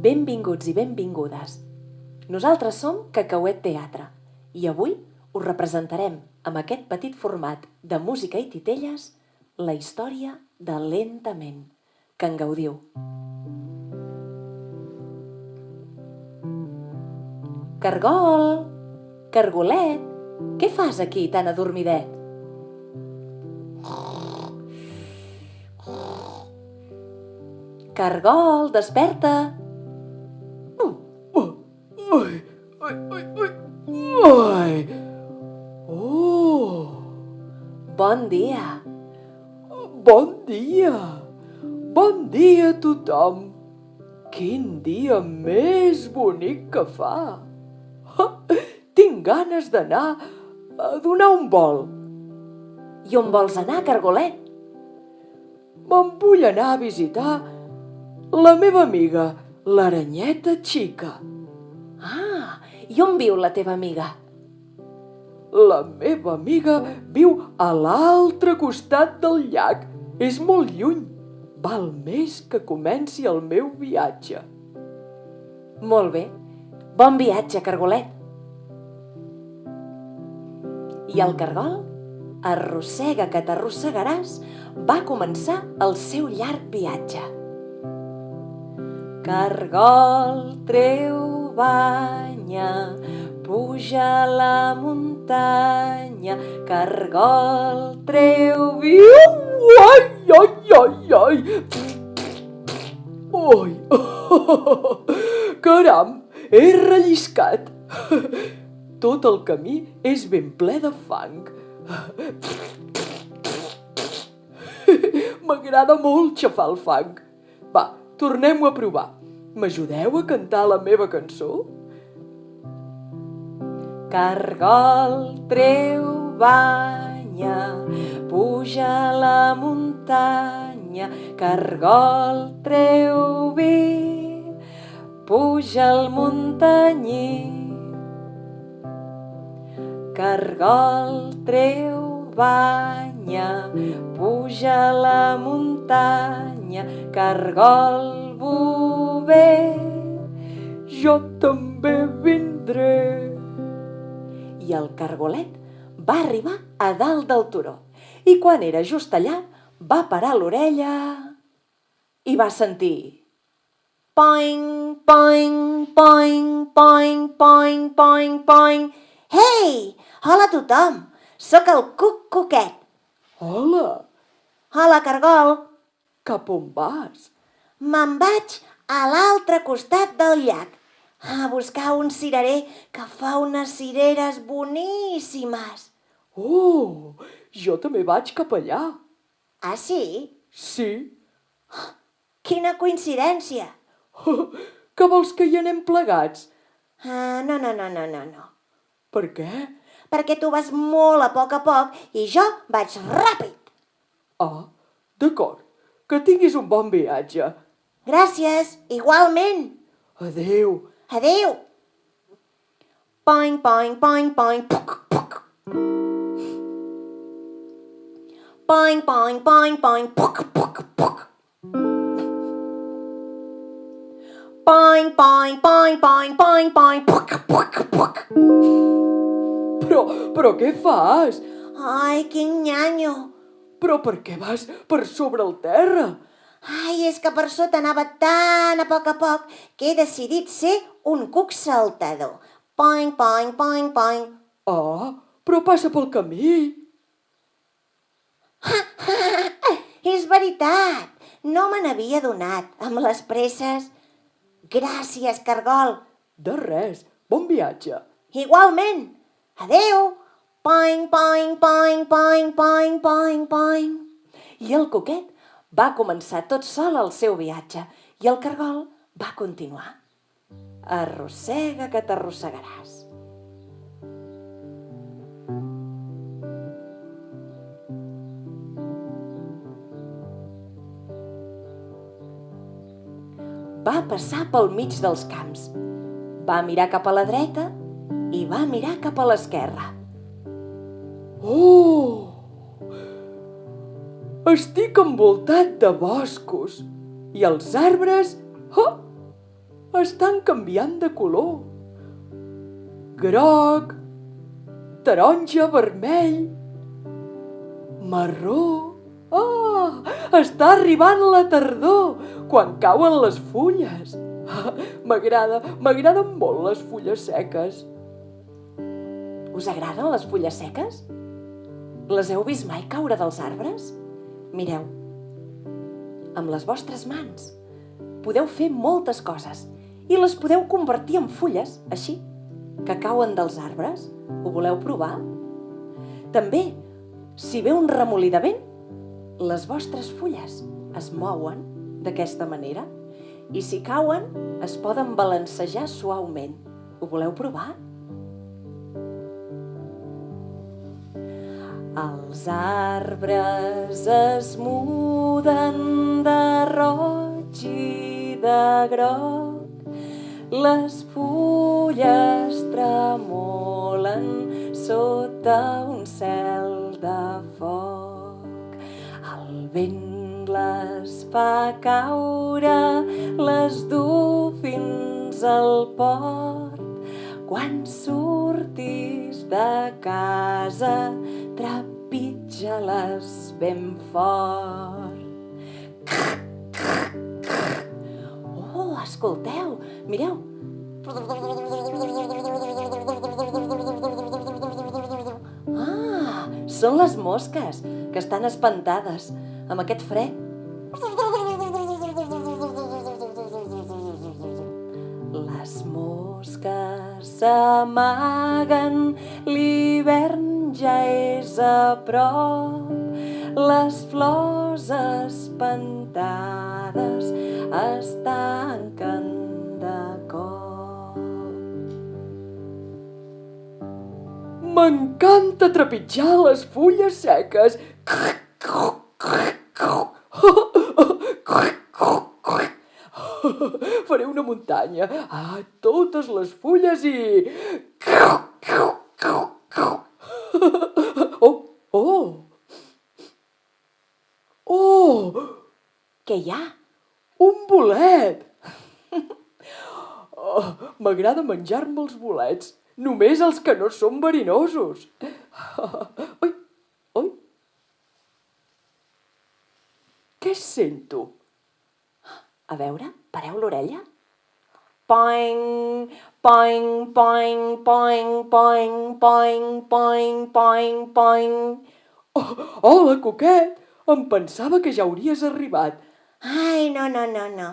Benvinguts i benvingudes. Nosaltres som Cacauet Teatre i avui us representarem amb aquest petit format de música i titelles la història de Lentament, que en gaudiu. Cargol, cargolet, què fas aquí tan adormidet? Cargol, desperta! Ai! Oh! Bon dia! Bon dia! Bon dia a tothom! Quin dia més bonic que fa! Tinc ganes d'anar a donar un vol. I on vols anar, cargolet? Me'n vull anar a visitar la meva amiga, l'aranyeta xica. Ah, i on viu la teva amiga? La meva amiga viu a l'altre costat del llac. És molt lluny. Val més que comenci el meu viatge. Molt bé. Bon viatge, cargolet. I el cargol, arrossega que t'arrossegaràs, va començar el seu llarg viatge. Cargol, treu banya, puja a la muntanya. Cargol, treu Ai, ai, ai, ai! Ui! Caram, he relliscat! Tot el camí és ben ple de fang. M'agrada molt xafar el fang. Va, tornem-ho a provar. M'ajudeu a cantar la meva cançó? Cargol, treu banya, puja a la muntanya. Cargol, treu vi, puja al muntanyí. Cargol, treu banya, puja a la muntanya. Cargol, bover, Jo també vindré. I el cargolet va arribar a dalt del turó i quan era just allà va parar l'orella i va sentir poing, poing, poing, poing, poing, poing, poing. Ei, hola a tothom, sóc el Cuc-Cuquet. Hola, Hola, cargol. cap on vas? Me'n vaig a l'altre costat del llac a buscar un cirerer que fa unes cireres boníssimes. Oh, jo també vaig cap allà. Ah, sí? Sí? Quina coincidència! Que vols que hi anem plegats? No. Per què? Perquè tu vas molt a poc i jo vaig ràpid. Ah, d'acord. Que tinguis un bon viatge. Gràcies, igualment. Adéu. Adéu. Poing, poing, poing, poing, puc, puc. Poing, poing, poing, poing, puc, puc, puc. Poing, poing, poing, poing, poing, poing, puc, puc, puc. Però què fas? Ai, quin nyanyo. Però per què vas per sobre el terra? Ai, és que per sota anava tan a poc que he decidit ser un cuc saltador. Poing, poing, poing, poing. Ah, però passa pel camí. És veritat, no me n'havia adonat amb les presses. Gràcies, cargol. De res, bon viatge. Igualment. Adéu. Poing, poing, poing, poing, poing, poing, poing. I el cuquet va començar tot sol el seu viatge i el cargol va continuar. Arrossega que t'arrossegaràs. Va passar pel mig dels camps. Va mirar cap a la dreta i va mirar cap a l'esquerra. Oh! Estic envoltat de boscos. I els arbres, estan canviant de color. Groc, taronja, vermell, marró. Està arribant la tardor, quan cauen les fulles. M'agraden molt les fulles seques. Us agraden les fulles seques? Les heu vist mai caure dels arbres? Mireu, amb les vostres mans podeu fer moltes coses i les podeu convertir en fulles, així, que cauen dels arbres. Ho voleu provar? També, si ve un remolí de vent, les vostres fulles es mouen d'aquesta manera i si cauen es poden balancejar suaument. Ho voleu provar? Els arbres es muden de roig i de groc, les fulles tremolen sota un cel de foc. El vent les fa caure, les du fins al port. Quan surtis de casa, trepitja-les ben fort. Oh, escolteu, mireu. Són les mosques, que estan espantades amb aquest fred. Les mosques s'amaguen, l'hivern ja és a prop. Les flors espantades es tanquen de cop. M'encanta trepitjar les fulles seques. Faré una muntanya a totes les fulles i... Oh! Què hi ha? Un bolet! M'agrada menjar-me els bolets, només els que no són verinosos. Oi! Què sento? A veure, pareu l'orella. Poing, poing, poing, poing, poing, poing, poing, poing, poing. Hola, Cuquet! Em pensava que ja hauries arribat. Ai, no.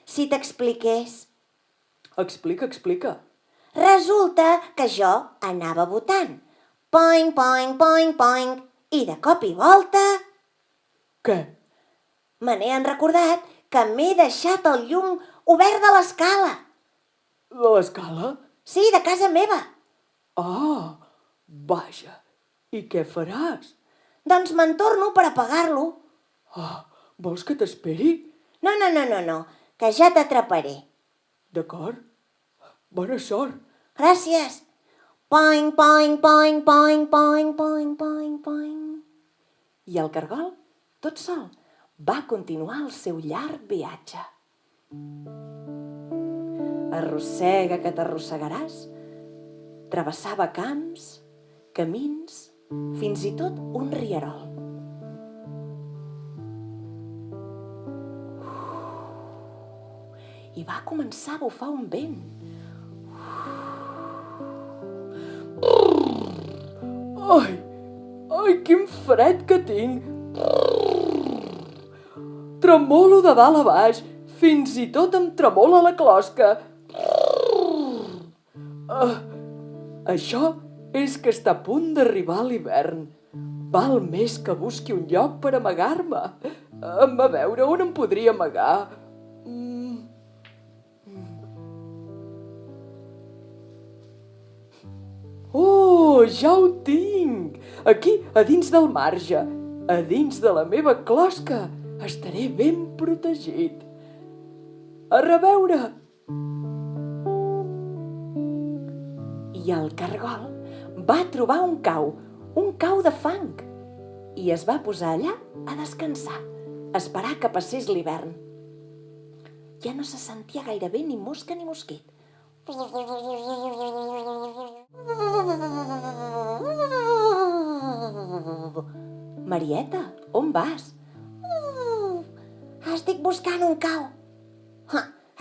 Si t'expliqués. Explica. Resulta que jo anava votant. Poing, poing, poing, poing. I de cop i volta... Què? Me n'he recordat que m'he deixat el llum obert de l'escala. De l'escala? Sí, de casa meva. Ah, vaja. I què faràs? Doncs me'n torno per apagar-lo. Vols que t'esperi? No, que ja t'atraparé. D'acord. Bona sort. Gràcies. Poing, poing, poing, poing, poing, poing, poing, poing. I el cargol, tot sol, va continuar el seu llarg viatge. Arrossega que t'arrossegaràs, travessava camps, camins, fins i tot un rierol. I va començar a bufar un vent. Ai, quin fred que tinc! Tremolo de dalt a baix, fins i tot em tremola la closca. Això és que està a punt d'arribar l'hivern. Val més que busqui un lloc per amagar-me. A veure, on em podria amagar? Oh, ja ho tinc! Aquí, a dins del marge, a dins de la meva closca, estaré ben protegit. A reveure! I el cargol va trobar un cau de fang, i es va posar allà a descansar, a esperar que passés l'hivern. ja no se sentia gairebé ni mosca ni mosquit. Marieta, on vas? Estic buscant un cau.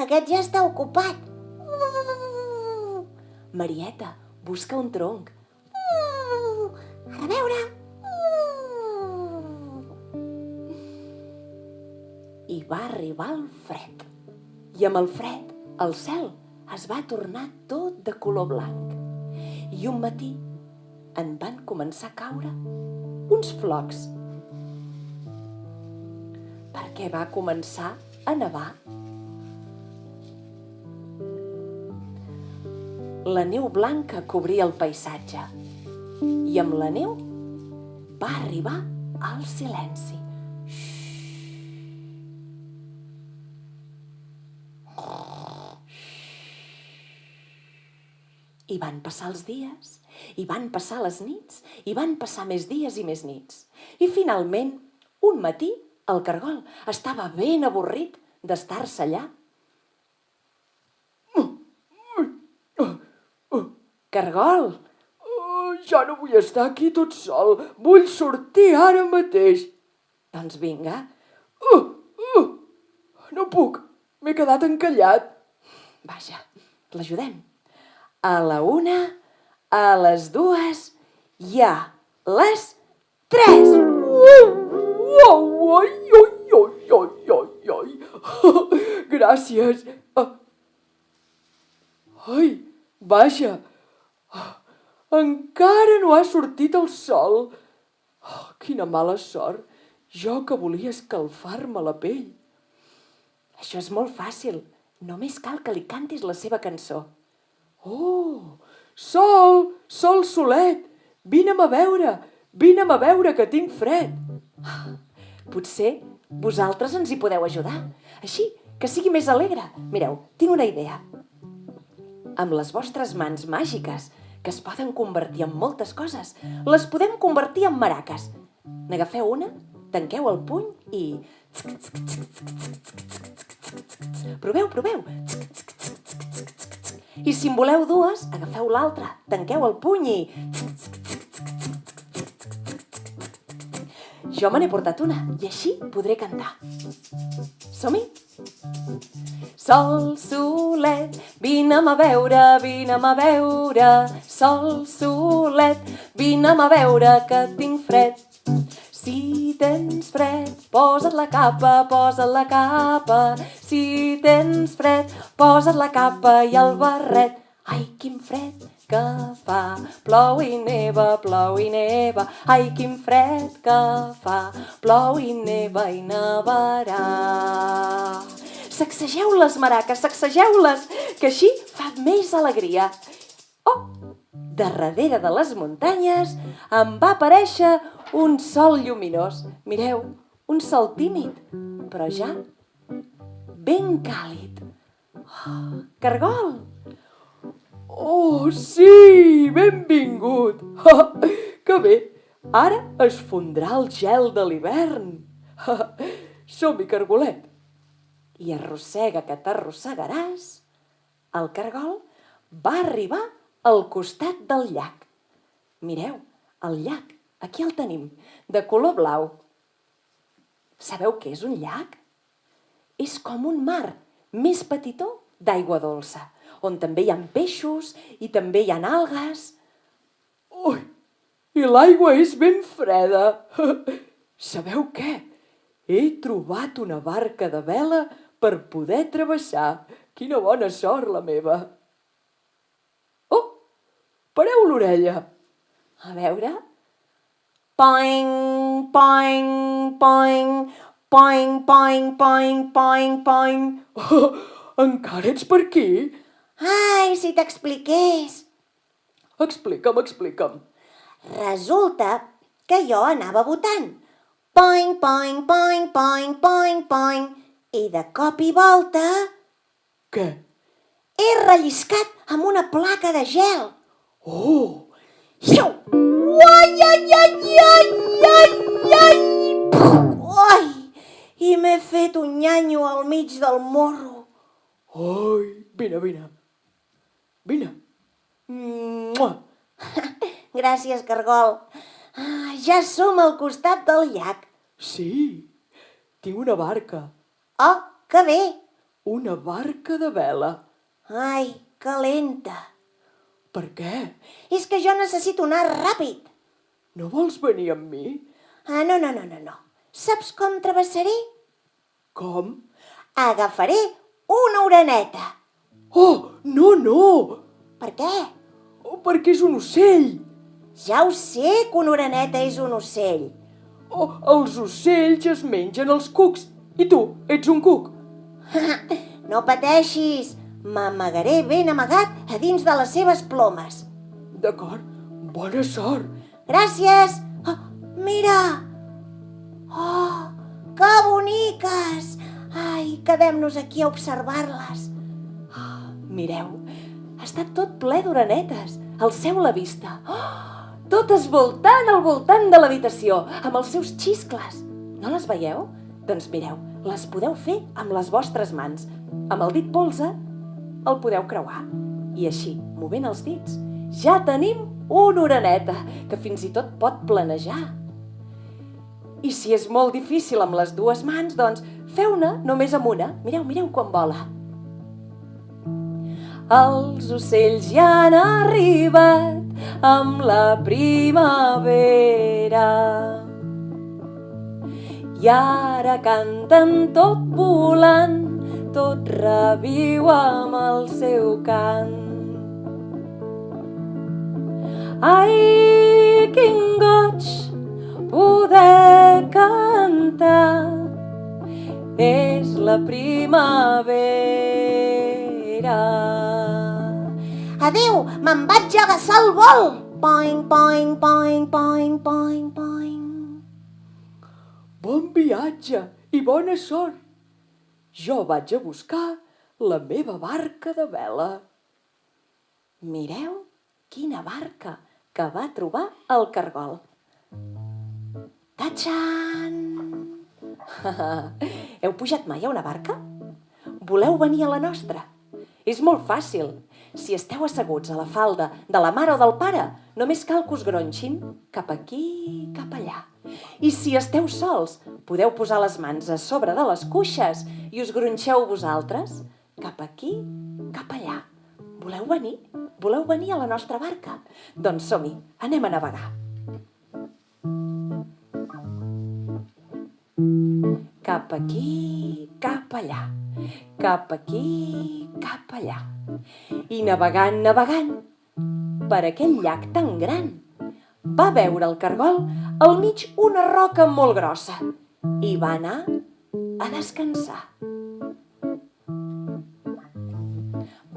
Aquest ja està ocupat. Marieta, busca un tronc. A veure. I va arribar el fred. I amb el fred, el cel es va tornar tot de color blanc. I un matí en van començar a caure uns flocs. Perquè va començar a nevar. La neu blanca cobria el paisatge i amb la neu va arribar el silenci. I van passar els dies, i van passar les nits, i van passar més dies i més nits. I finalment, un matí, el cargol estava ben avorrit d'estar-se allà. Cargol! Ja no vull estar aquí tot sol. Vull sortir ara mateix. Doncs vinga. No puc. M'he quedat encallat. Vaja, l'ajudem. A la 1, a les 2 i a les 3. Gràcies. Ai, vaja. Encara no ha sortit el sol. Quina mala sort. Jo que volia escalfar-me la pell. Això és molt fàcil. Només cal que li cantis la seva cançó. Oh, sol, sol solet, vine'm a veure que tinc fred. Potser vosaltres ens hi podeu ajudar. Així que sigui més alegre. Mireu, tinc una idea. Amb les vostres mans màgiques, que es poden convertir en moltes coses, les podem convertir en maraques. N'agafeu una, tanqueu el puny i... Proveu. I si en voleu 2, agafeu l'altra, tanqueu el puny i... Jo me n'he portat una i així podré cantar. Som-hi? Sol, solet, vine'm a veure, sol, solet, vine'm a veure que tinc fred. Si tens fred, posa't la capa, si tens fred, posa't la capa i el barret. Ai, quin fred que fa, plou i neva, ai, quin fred que fa, plou i neva i nevarà. Sacsegeu les maraques, sacsegeu-les, que així fa més alegria. Oh, darrere de les muntanyes em va aparèixer un sol lluminós. Mireu, un sol tímid, però ja ben càlid. Oh, cargol! Oh, sí, benvingut. Que bé, ara es fondrà el gel de l'hivern. Som-hi, cargolet. I arrossega que t'arrossegaràs, el cargol va arribar al costat del llac. Mireu, el llac, aquí el tenim, de color blau. Sabeu què és un llac? És com un mar, més petitó, d'aigua dolça, on també hi ha peixos i també hi ha algues. Ui, i l'aigua és ben freda. Sabeu què? He trobat una barca de vela per poder travessar. Quina bona sort, la meva. Oh, pareu l'orella. A veure... Poing, poing, poing, poing, poing, poing, poing, poing. Oh, encara ets per aquí? Ai, si t'expliqués. Explica'm. Resulta que jo anava votant. Poing, poing, poing, poing, poing, poing. I de cop i volta Què? he relliscat amb una placa de gel. Oh! Xiu! Uai, ai, ai, ai, ai, ai! Ui! I m'he fet un nyanyo al mig del morro. Ai, vine. Vine. Mua. Gràcies, cargol. Ja som al costat del llac. Sí, tinc una barca. Oh, que bé. Una barca de vela. Ai, que lenta. Per què? És que jo necessito anar ràpid. No vols venir amb mi? No. Saps com travessaré? Com? Agafaré una oreneta. Oh, no! Per què? Oh, perquè és un ocell. Ja ho sé que una oreneta és un ocell. Oh, els ocells es mengen els cucs. I tu, ets un cuc. No pateixis, m'amagaré ben amagat a dins de les seves plomes. D'acord, bona sort. Gràcies! Oh, mira! Oh, que boniques! Ai, quedem-nos aquí a observar-les. Mireu, està tot ple d'orenetes. Alceu la vista. Totes voltant al voltant de l'habitació, amb els seus xiscles. No les veieu? Doncs mireu, les podeu fer amb les vostres mans. Amb el dit polze el podeu creuar. I així, movent els dits, ja tenim una oreneta que fins i tot pot planejar. I si és molt difícil amb les dues mans, doncs feu-ne només amb una. Mireu com vola. Els ocells ja han arribat amb la primavera i ara canten tot volant, tot reviu amb el seu cant. Ai, quin goig poder cantar, és la primavera. Adéu, me'n vaig a agaçar el vol. Poing, poing, poing, poing, poing, poing. Bon viatge i bona sort. Jo vaig a buscar la meva barca de vela. Mireu quina barca que va trobar el cargol. Tachan! Heu pujat mai a una barca? Voleu venir a la nostra? És molt fàcil. Si esteu asseguts a la falda de la mare o del pare, només cal que us gronxin cap aquí, cap allà. I si esteu sols, podeu posar les mans a sobre de les cuixes i us gronxeu vosaltres cap aquí, cap allà. Voleu venir? Voleu venir a la nostra barca? Doncs som-hi, anem a navegar. Cap aquí, cap allà. Cap aquí, cap allà. I navegant, per aquell llac tan gran, va veure el cargol al mig una roca molt grossa i va anar a descansar.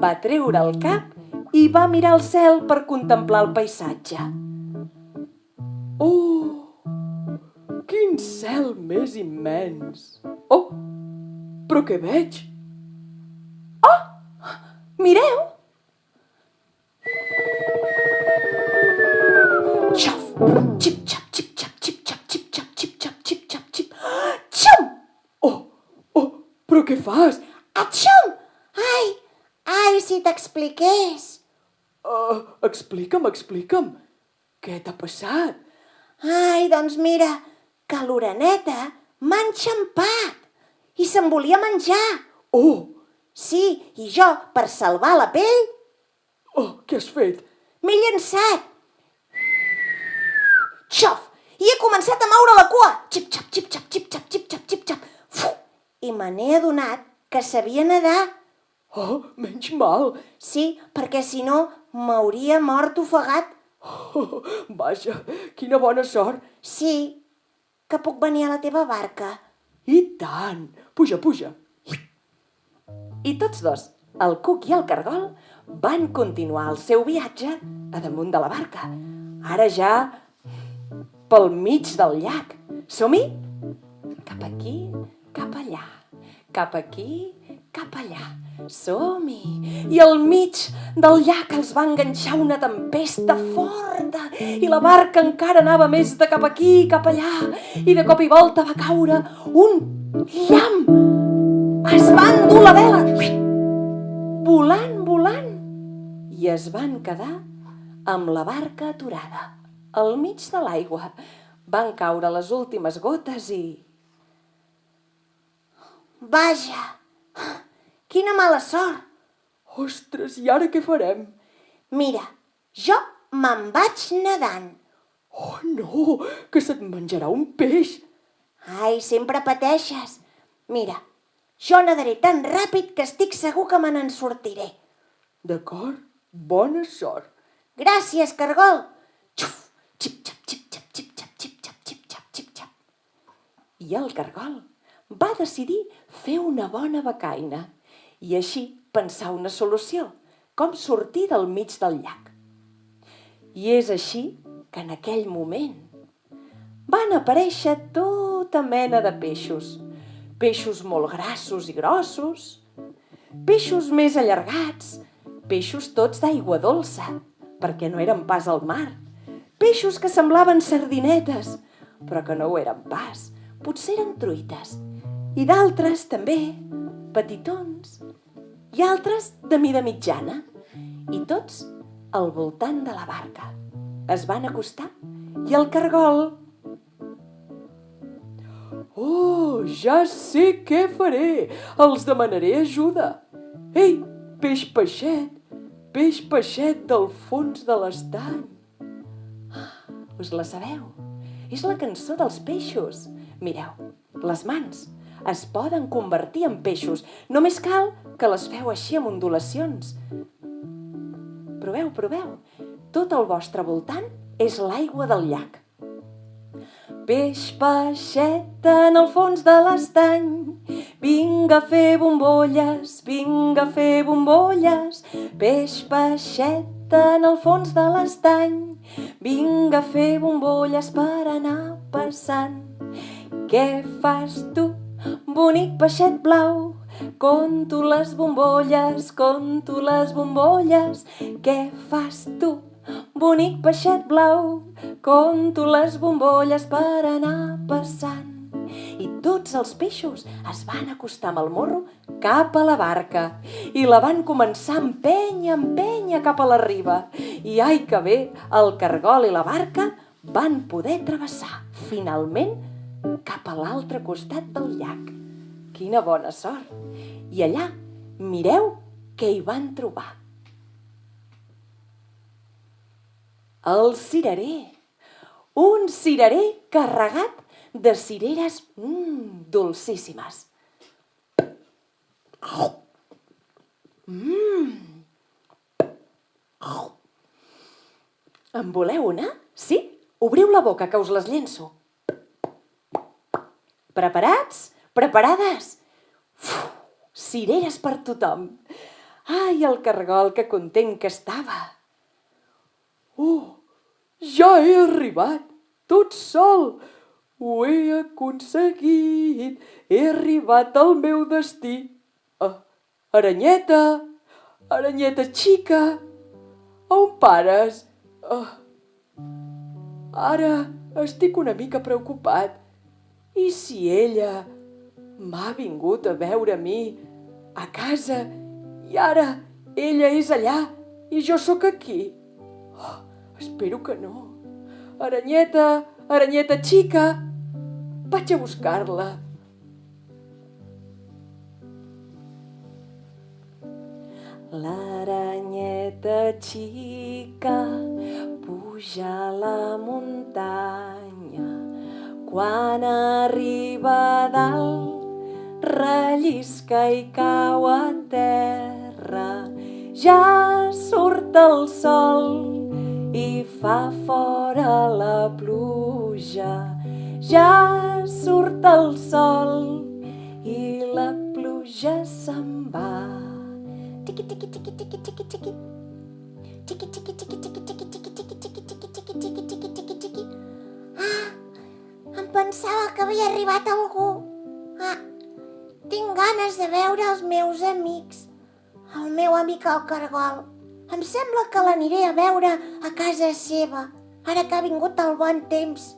Va treure el cap i va mirar al cel per contemplar el paisatge. Oh, quin cel més immens! Oh, però què veig? Mireu! Xof! Xip-xap, xip-xap, xip-xap, xip-xap, xip-xap, xip-xap, xip... Xum! Oh, però què fas? Atxum! Ai, si t'expliqués. Explica'm. Què t'ha passat? Ai, doncs mira, que l'oreneta m'ha enxampat i se'n volia menjar. Oh, Sí, i jo, per salvar la pell, què has fet? m'he llançat. Xof! I he començat a moure la cua. Xip-xap, xip-xap, xip-xap, xip-xap, xip-xap. I me n'he adonat que sabia nedar. Oh, menys mal. Sí, perquè si no m'hauria mort ofegat. Oh, vaja, quina bona sort. Sí, que puc venir a la teva barca. I tant. Puja. I tots dos, el cuc i el cargol, van continuar el seu viatge a damunt de la barca. Ara ja pel mig del llac. Som-hi? Cap aquí, cap allà. Cap aquí, cap allà. Som-hi! I al mig del llac els va enganxar una tempesta forta i la barca encara anava més de cap aquí, cap allà, i de cop i volta va caure un llamp. Es va endur la vela volant, volant, i es van quedar amb la barca aturada, al mig de l'aigua. Van caure les últimes gotes i... Vaja, quina mala sort. Ostres, i ara què farem? Mira, jo me'n vaig nedant. Oh, no, que se't menjarà un peix. Ai, sempre pateixes. Mira, jo nadaré tan ràpid que estic segur que me n'en sortiré. D'acord, bona sort. Gràcies, cargol. Xuf, xip, xap, xip, xap, xip, xap, xip, xap, xip, xap, xip, xap. I el cargol va decidir fer una bona becaina i així pensar una solució, com sortir del mig del llac. I és així que en aquell moment van aparèixer tota mena de peixos. Peixos molt grassos i grossos, peixos més allargats, peixos tots d'aigua dolça, perquè no eren pas al mar. Peixos que semblaven sardinetes, però que no ho eren pas. Potser eren truites. I d'altres també, petitons. I altres de mida mitjana. I tots al voltant de la barca. Es van acostar i el cargol... Oh, ja sé què faré. Els demanaré ajuda. Ei, peix peixet del fons de l'estany. Us la sabeu? És la cançó dels peixos. Mireu, les mans es poden convertir en peixos. Només cal que les feu així amb ondulacions. Proveu, proveu. Tot al vostre voltant és l'aigua del llac. Peix peixet en el fons de l'estany, vinga a fer bombolles, vinga a fer bombolles. Peix peixet en el fons de l'estany, vinga a fer bombolles per anar passant. Què fas tu, bonic peixet blau? Conto les bombolles, conto les bombolles. Què fas tu, bonic peixet blau? Conto les bombolles per anar passant. I tots els peixos es van acostar amb el morro cap a la barca i la van començar a empènyer cap a la riba. I ai que bé, el cargol i la barca van poder travessar finalment cap a l'altre costat del llac. Quina bona sort! I allà, mireu què hi van trobar. El cirerer. Un cirerer carregat de cireres dolcíssimes. En voleu una? Sí? Obriu la boca que us les llenço. Preparats? Preparades? Cireres per tothom. Ai, el cargol, que content que estava. Oh, ja he arribat, tot sol. Ho he aconseguit, he arribat al meu destí. Aranyeta, aranyeta xica, on pares? Ara estic una mica preocupat. I si ella m'ha vingut a veure a mi a casa i ara ella és allà i jo sóc aquí? Espero que no. Aranyeta, aranyeta xica, vaig a buscar-la. L'aranyeta xica puja a la muntanya. Quan arriba a dalt, rellisca i cau a terra. Ja surt el sol i fa fora la pluja. Ja surt el sol i la pluja se'n va. Tiqui, tiqui, tiqui, tiqui, tiqui, tiqui. Tiqui, tiqui, tiqui, tiqui, tiqui, tiqui, tiqui, tiqui, tiqui, tiqui, tiqui, tiqui, tiqui, tiqui. Em pensava que havia arribat algú. Tinc ganes de veure els meus amics. El meu amic el cargol. Em sembla que l'aniré a veure a casa seva, ara que ha vingut el bon temps.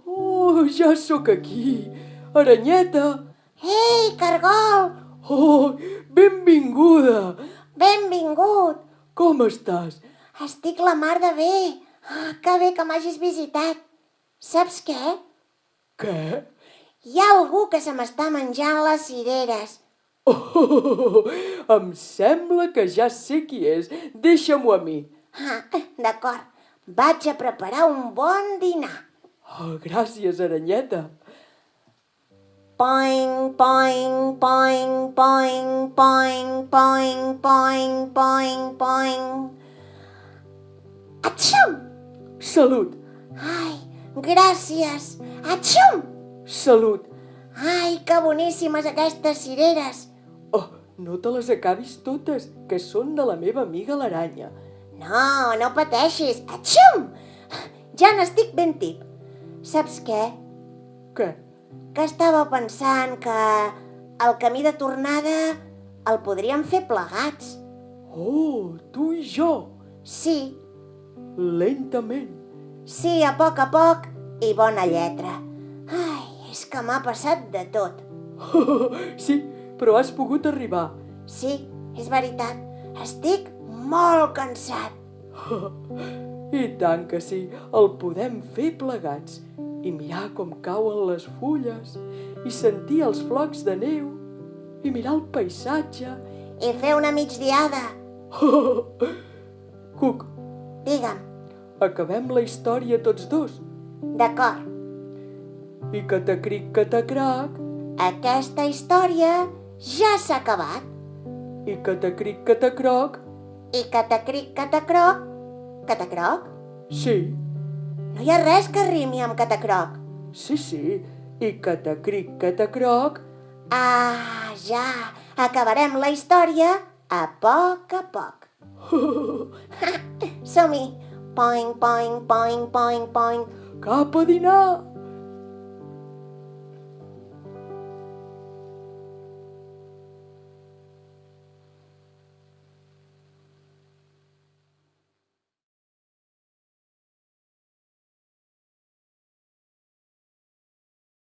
Oh, ja sóc aquí, aranyeta. Ei, cargol! Oh, benvinguda! Benvingut! Com estàs? Estic la mar de bé. Que bé que m'hagis visitat. Saps què? Què? Hi ha algú que se m'està menjant les cireres. Oh, em sembla que ja sé qui és. Deixa-m'ho a mi. D'acord. Vaig a preparar un bon dinar. Oh, gràcies, aranyeta. Poing, poing, poing, poing, poing, poing, poing, poing, poing. Atxum! Salut, Ai, gràcies. Atxum! salut. Ai, que boníssimes aquestes cireres. Oh, no te les acabis totes, que són de la meva amiga l'aranya. No, no pateixis. Atxum! Ja n'estic ben tip. Saps què? Què? Que estava pensant que el camí de tornada el podríem fer plegats. Oh, tu i jo. Sí, Lentament. sí, a poc i bona lletra. Ai, és que m'ha passat de tot. Sí, però has pogut arribar. Sí, és veritat. Estic molt cansat. I tant que sí, el podem fer plegats. I mirar com cauen les fulles, i sentir els flocs de neu, i mirar el paisatge. I fer una migdiada. Cuc, Digue'm. acabem la història tots dos. D'acord. I catacric, Aquesta història ja s'ha acabat. i catacric, I catacric, catacroc. Catacroc? sí, No hi ha res que rimi amb catacroc. sí, i catacric, Ah, ja. Acabarem la història a poc. Som-hi. Poing, poing, poing, poing, poing. cap a dinar.